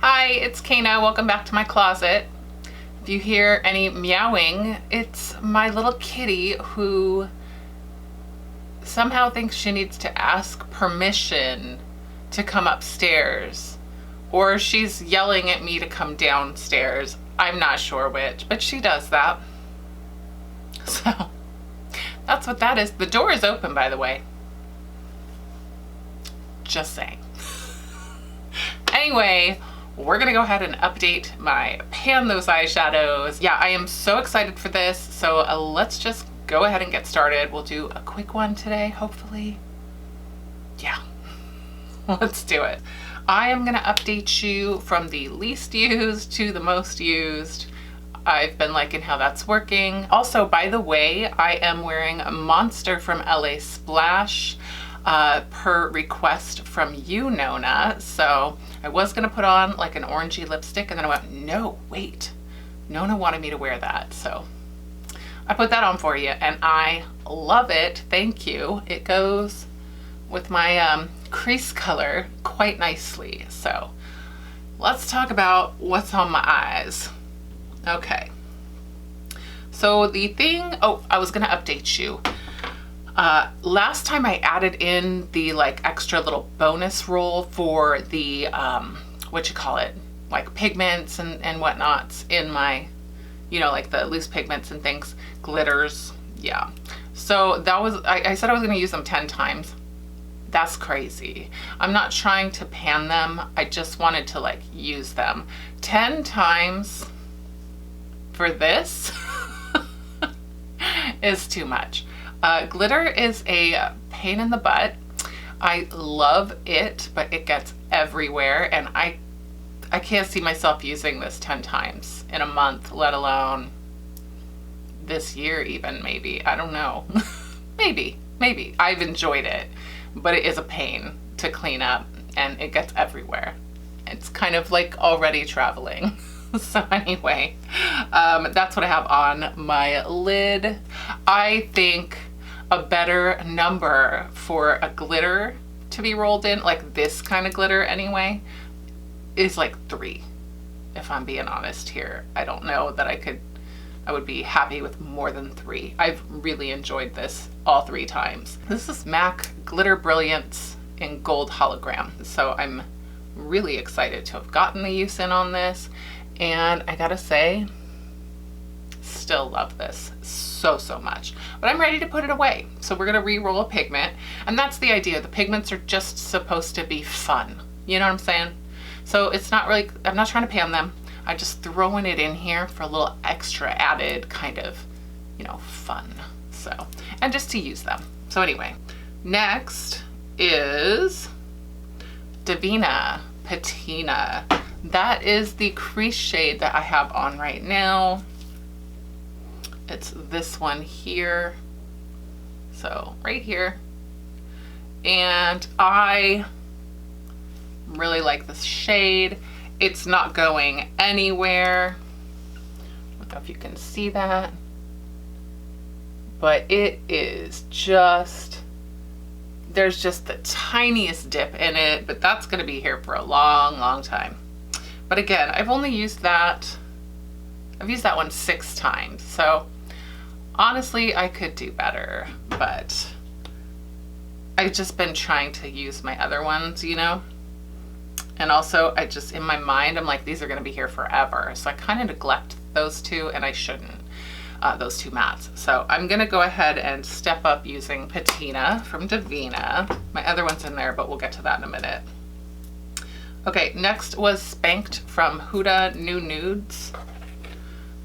Hi, it's Caena. Welcome back to my closet. If you hear any meowing, it's my little kitty who somehow thinks she needs to ask permission to come upstairs, or she's yelling at me to come downstairs. I'm not sure which, but she does that. So that's what that is. The door is open, by the way. Just saying. Anyway, we're gonna go ahead and update my Pan Those Eyeshadows. Yeah, I am so excited for this. So let's just go ahead and get started. We'll do a quick one today, hopefully. Yeah, let's do it. I am gonna update you from the least used to the most used. I've been liking how that's working. Also, by the way, I am wearing a Monster from LA Splash per request from you, Nona. So I was gonna put on like an orangey lipstick, and then I went, no, wait, Nona wanted me to wear that. So I put that on for you, and I love it. Thank you. It goes with my crease color quite nicely. So let's talk about what's on my eyes. Okay. So the thing, oh, I was gonna update you. Last time I added in the like extra little bonus roll for the, what you call it, like pigments and whatnots in my, you know, like the loose pigments and things, glitters. Yeah. So that was, I said I was going to use them 10 times. That's crazy. I'm not trying to pan them. I just wanted to like use them 10 times for this is too much. Glitter is a pain in the butt. I love it, but it gets everywhere, and I can't see myself using this 10 times in a month, let alone this year even, maybe. I don't know. Maybe. I've enjoyed it, but it is a pain to clean up, and it gets everywhere. It's kind of like already traveling. So anyway, that's what I have on my lid. I think a better number for a glitter to be rolled in, like this kind of glitter anyway, is like 3, if I'm being honest here. I don't know that I would be happy with more than 3. I've really enjoyed this all 3 times. This is MAC Glitter Brilliance in Gold Hologram. So I'm really excited to have gotten the use in on this. And I gotta say, still love this so much, but I'm ready to put it away. So we're gonna re-roll a pigment, and that's the idea. The pigments are just supposed to be fun. You know what I'm saying? So it's not really, I'm not trying to pan them. I'm just throwing it in here for a little extra added kind of, you know, fun. So, and just to use them. So anyway, next is Davina Patina. That is the crease shade that I have on right now. It's this one here. So right here. And I really like this shade. It's not going anywhere. I don't know if you can see that. But it is just, there's just the tiniest dip in it, but that's gonna be here for a long time. But again, I've only used that, I've used that one 6 times. So honestly, I could do better, but I've just been trying to use my other ones, you know? And also I just, in my mind, I'm like, these are gonna be here forever. So I kind of neglect those 2, and I shouldn't, those 2 mattes. So I'm gonna go ahead and step up using Patina from Davina. My other one's in there, but we'll get to that in a minute. Okay, next was Spanked from Huda New Nudes,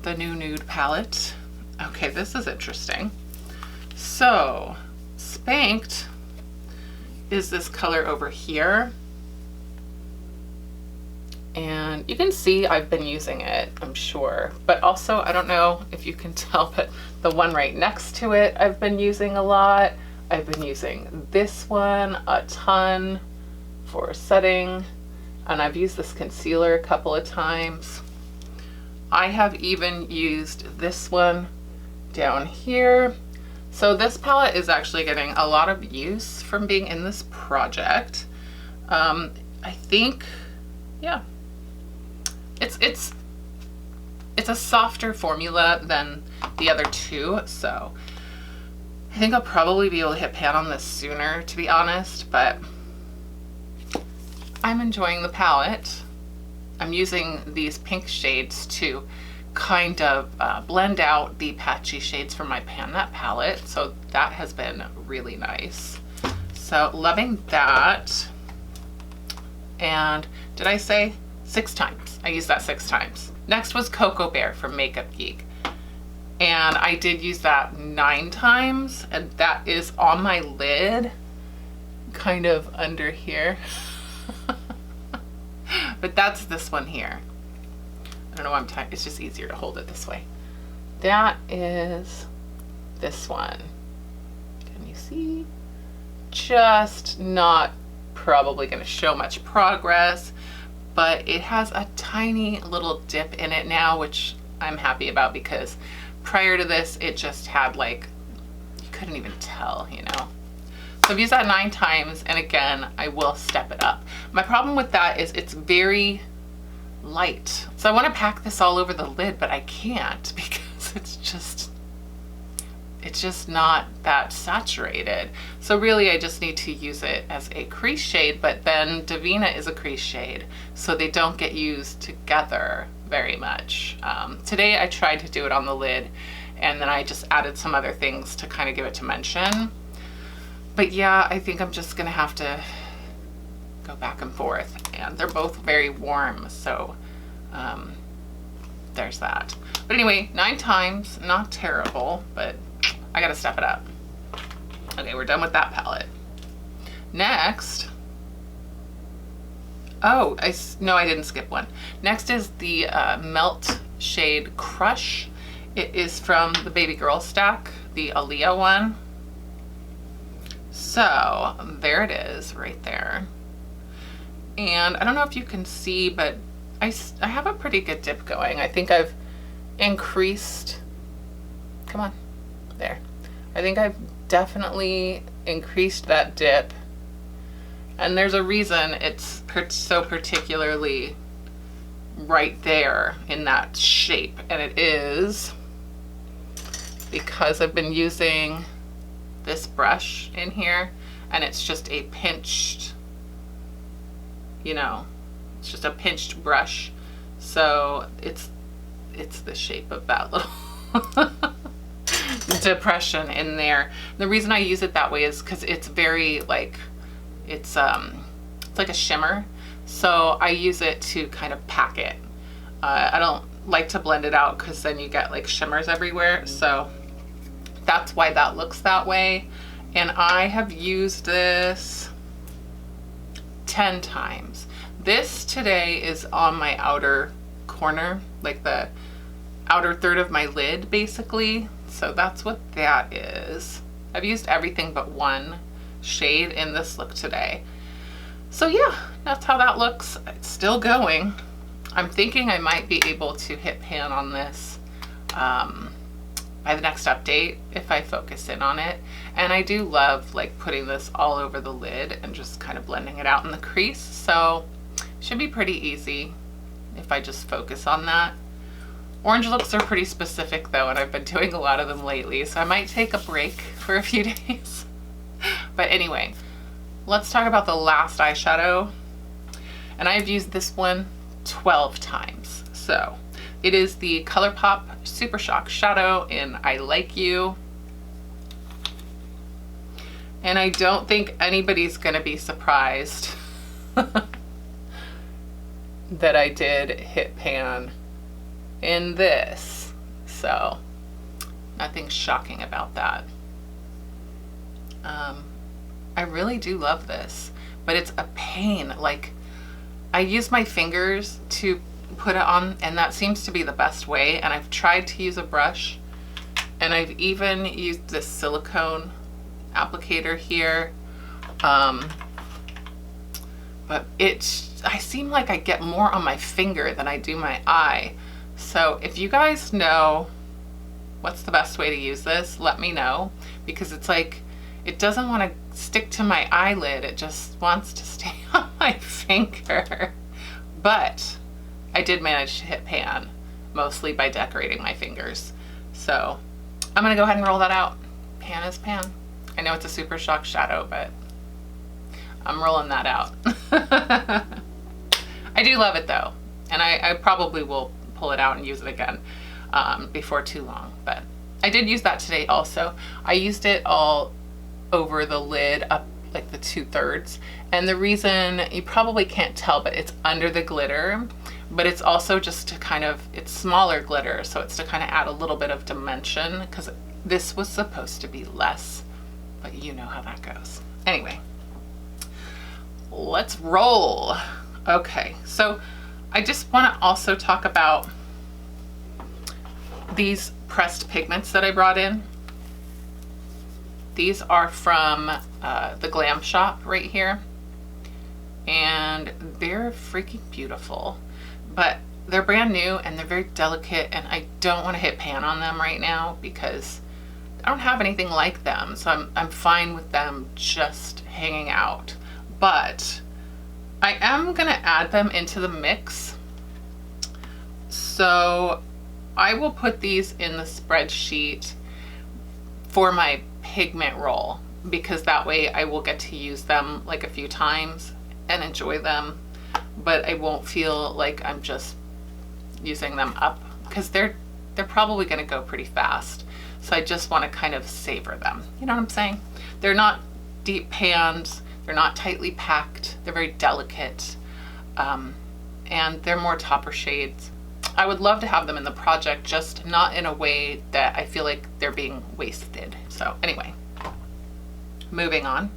the new nude palette. Okay, this is interesting. So, Spanked is this color over here. And you can see I've been using it, I'm sure. But also, I don't know if you can tell, but the one right next to it I've been using a lot. I've been using this one a ton for setting. And I've used this concealer a couple of times. I have even used this one down here. So this palette is actually getting a lot of use from being in this project. I think, yeah, it's a softer formula than the other two, so I think I'll probably be able to hit pan on this sooner, to be honest, but I'm enjoying the palette. I'm using these pink shades to kind of blend out the patchy shades from my Pan That palette, so that has been really nice. So loving that. And did I say 6 times? I used that 6 times. Next was Coco Bear from Makeup Geek. And I did use that 9 times, and that is on my lid, kind of under here. But that's this one here. I don't know why I'm tying, it's just easier to hold it this way. That is this one. Can you see? Just not probably gonna show much progress, but it has a tiny little dip in it now, which I'm happy about, because prior to this, it just had like, you couldn't even tell, you know? So I've used that 9 times, and again, I will step it up. My problem with that is it's very light. So I want to pack this all over the lid, but I can't because it's just not that saturated. So really I just need to use it as a crease shade, but then Davina is a crease shade, so they don't get used together very much. Today I tried to do it on the lid, and then I just added some other things to kind of give it dimension. But yeah, I think I'm just gonna have to go back and forth, and they're both very warm, so there's that. But anyway, 9 times, not terrible, but I gotta step it up. Okay, we're done with that palette. Next, oh, no, I didn't skip one. Next is the Melt shade Crush. It is from the Baby Girl stack, the Aaliyah one. So there it is right there. And I don't know if you can see, but I have a pretty good dip going. I think I've increased, come on, there. I think I've definitely increased that dip. And there's a reason it's so particularly right there in that shape. And it is because I've been using this brush in here, and it's just a pinched, you know, it's just a pinched brush, so it's the shape of that little depression in there. The reason I use it that way is because it's very like, it's like a shimmer, so I use it to kind of pack it. I don't like to blend it out because then you get like shimmers everywhere, so that's why that looks that way. And I have used this 10 times. This today is on my outer corner, like the outer third of my lid basically. So that's what that is. I've used everything but one shade in this look today. So yeah, that's how that looks. It's still going. I'm thinking I might be able to hit pan on this by the next update if I focus in on it. And I do love like putting this all over the lid and just kind of blending it out in the crease. So should be pretty easy if I just focus on that. Orange looks are pretty specific though, and I've been doing a lot of them lately, so I might take a break for a few days. But anyway, let's talk about the last eyeshadow. And I've used this one 12 times. So it is the Colourpop Super Shock Shadow in I Like You. And I don't think anybody's gonna be surprised that I did hit pan in this. So nothing shocking about that. I really do love this, but it's a pain. Like, I use my fingers to put it on, and that seems to be the best way. And I've tried to use a brush, and I've even used this silicone applicator here. But I seem like I get more on my finger than I do my eye. So if you guys know what's the best way to use this, let me know, because it's like, it doesn't want to stick to my eyelid. It just wants to stay on my finger. But I did manage to hit pan, mostly by decorating my fingers. So I'm gonna go ahead and roll that out. Pan is pan. I know it's a Super Shock shadow, but I'm rolling that out. I do love it though, and I probably will pull it out and use it again before too long, but I did use that today also. I used it all over the lid, up like the 2/3, and the reason, you probably can't tell, but it's under the glitter, but it's also just to kind of, it's smaller glitter, so it's to kind of add a little bit of dimension, because this was supposed to be less, but you know how that goes. Anyway, let's roll. Okay, so I just want to also talk about these pressed pigments that I brought in. These are from the Glam Shop right here, and they're freaking beautiful, but they're brand new and they're very delicate, and I don't want to hit pan on them right now because I don't have anything like them, so I'm fine with them just hanging out. But I am gonna add them into the mix, so I will put these in the spreadsheet for my pigment roll, because that way I will get to use them like a few times and enjoy them, but I won't feel like I'm just using them up, because they're probably going to go pretty fast. So I just want to kind of savor them. You know what I'm saying? They're not deep pans, they're not tightly packed, they're very delicate, and they're more topper shades. I would love to have them in the project, just not in a way that I feel like they're being wasted. So anyway, moving on.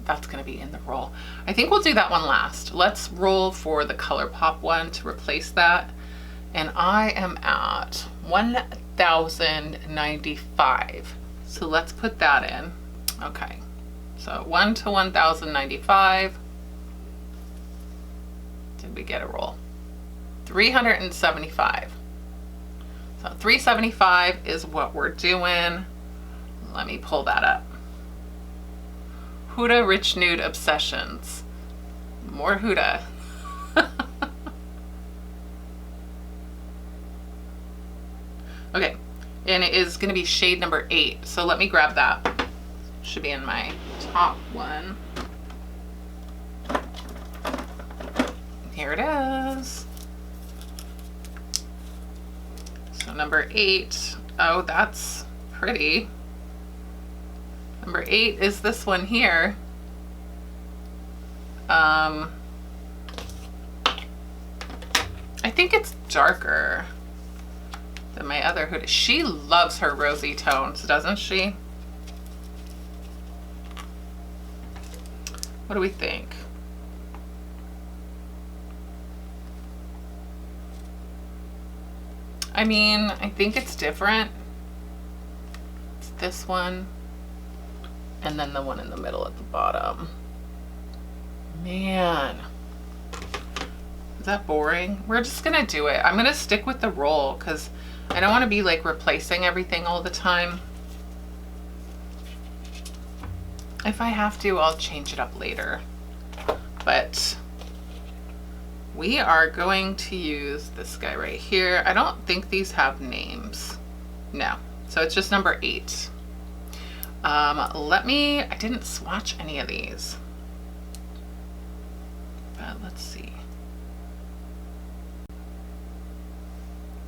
That's gonna be in the roll. I think we'll do that one last. Let's roll for the Colourpop one to replace that. And I am at 1095. So let's put that in. Okay, so 1 to 1095. Did we get a roll? 375. So 375 is what we're doing. Let me pull that up. Huda Rich Nude Obsessions. More Huda. Okay, and it is going to be shade number 8. So let me grab that. Should be in my top one. Here it is. So number 8. Oh, that's pretty. Number 8 is this one here. I think it's darker than my other Huda. She loves her rosy tones, doesn't she? What do we think? I mean, I think it's different. It's this one, and then the one in the middle at the bottom. Man, is that boring? We're just gonna do it. I'm gonna stick with the roll because I don't want to be like replacing everything all the time. If I have to, I'll change it up later. But we are going to use this guy right here. I don't think these have names. No, so it's just number 8. I didn't swatch any of these, but let's see.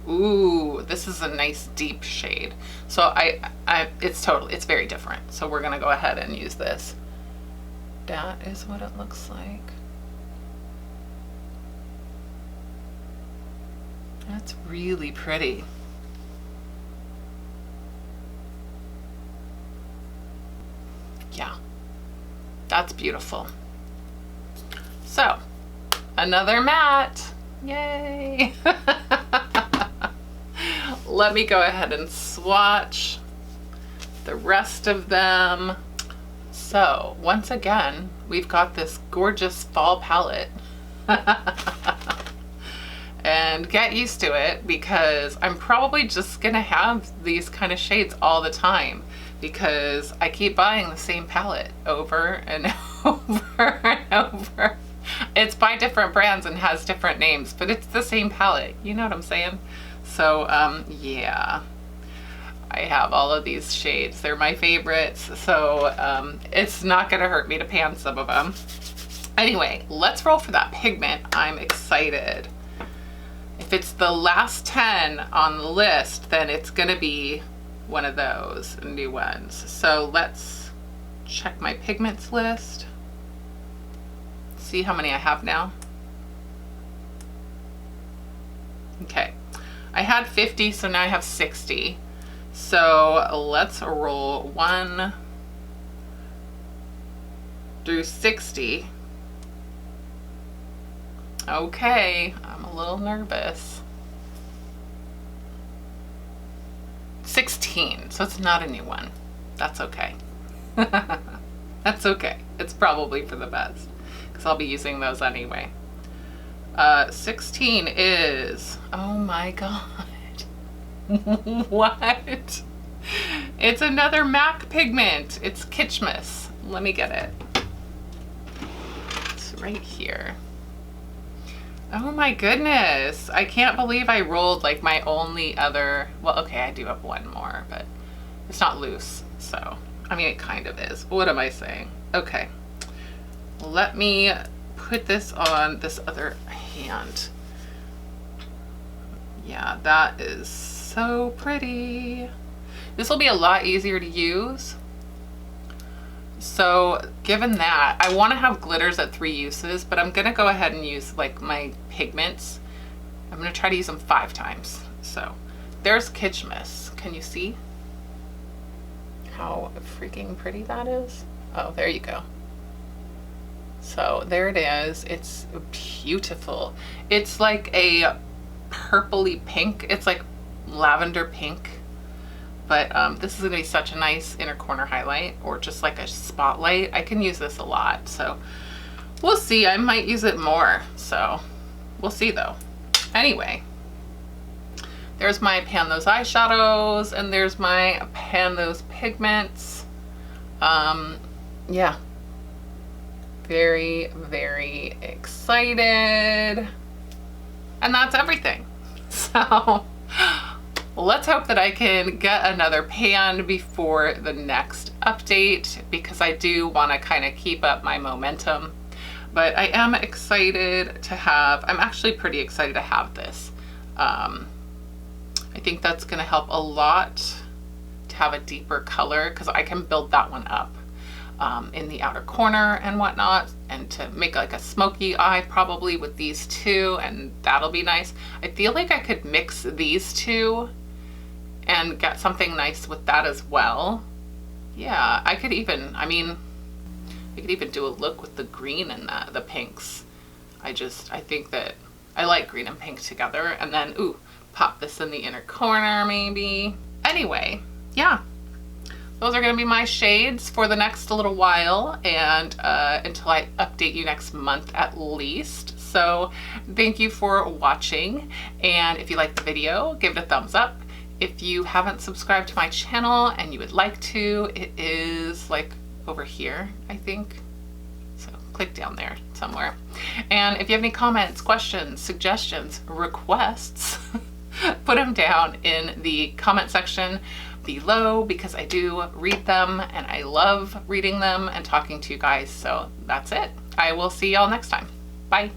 Ooh, this is a nice deep shade. So it's very different. So we're gonna go ahead and use this. That is what it looks like. That's really pretty. Yeah, that's beautiful. So, another matte. Yay! Let me go ahead and swatch the rest of them. So, once again, we've got this gorgeous fall palette. And get used to it, because I'm probably just gonna have these kind of shades all the time, because I keep buying the same palette over and over and over. It's by different brands and has different names, but it's the same palette. You know what I'm saying? So yeah, I have all of these shades. They're my favorites, so it's not gonna hurt me to pan some of them. Anyway, let's roll for that pigment. I'm excited. If it's the last 10 on the list, then it's gonna be one of those new ones. So let's check my pigments list. See how many I have now. Okay, I had 50, so now I have 60. So let's roll 1 through 60. Okay, I'm a little nervous. 16, so it's not a new one. That's okay. That's okay. It's probably for the best, because I'll be using those anyway. 16 is, oh my god. What? It's another MAC pigment. It's Kitchmas. Let me get it. It's right here. Oh my goodness. I can't believe I rolled like my only other, well, okay, I do have one more, but it's not loose. So, I mean, it kind of is. What am I saying? Okay. Let me put this on this other hand. Yeah, that is so pretty. This will be a lot easier to use. So given that, I want to have glitters at 3 uses, but I'm gonna go ahead and use like my pigments. I'm gonna try to use them 5 times. So there's Kitchmas. Can you see how freaking pretty that is? Oh, there you go. So there it is. It's beautiful. It's like a purpley pink. It's like lavender pink. But this is gonna be such a nice inner corner highlight, or just like a spotlight. I can use this a lot, so we'll see. I might use it more, so we'll see though. Anyway, there's my Pan Those Eyeshadows, and there's my Pan Those Pigments. Yeah, very, very excited. And that's everything. So let's hope that I can get another pan before the next update, because I do want to kind of keep up my momentum. But I am excited to have, I'm actually pretty excited to have this. I think that's going to help a lot to have a deeper color, because I can build that one up in the outer corner and whatnot, and to make like a smoky eye probably with these two, and that'll be nice. I feel like I could mix these two and get something nice with that as well. Yeah, I could even, I mean, I could even do a look with the green and the pinks. I think that I like green and pink together, and then, ooh, pop this in the inner corner maybe. Anyway, yeah, those are gonna be my shades for the next little while, and until I update you next month at least. So thank you for watching, and if you liked the video, give it a thumbs up. If you haven't subscribed to my channel and you would like to, it is like over here, I think. So click down there somewhere. And if you have any comments, questions, suggestions, requests, put them down in the comment section below, because I do read them and I love reading them and talking to you guys. So that's it. I will see y'all next time. Bye.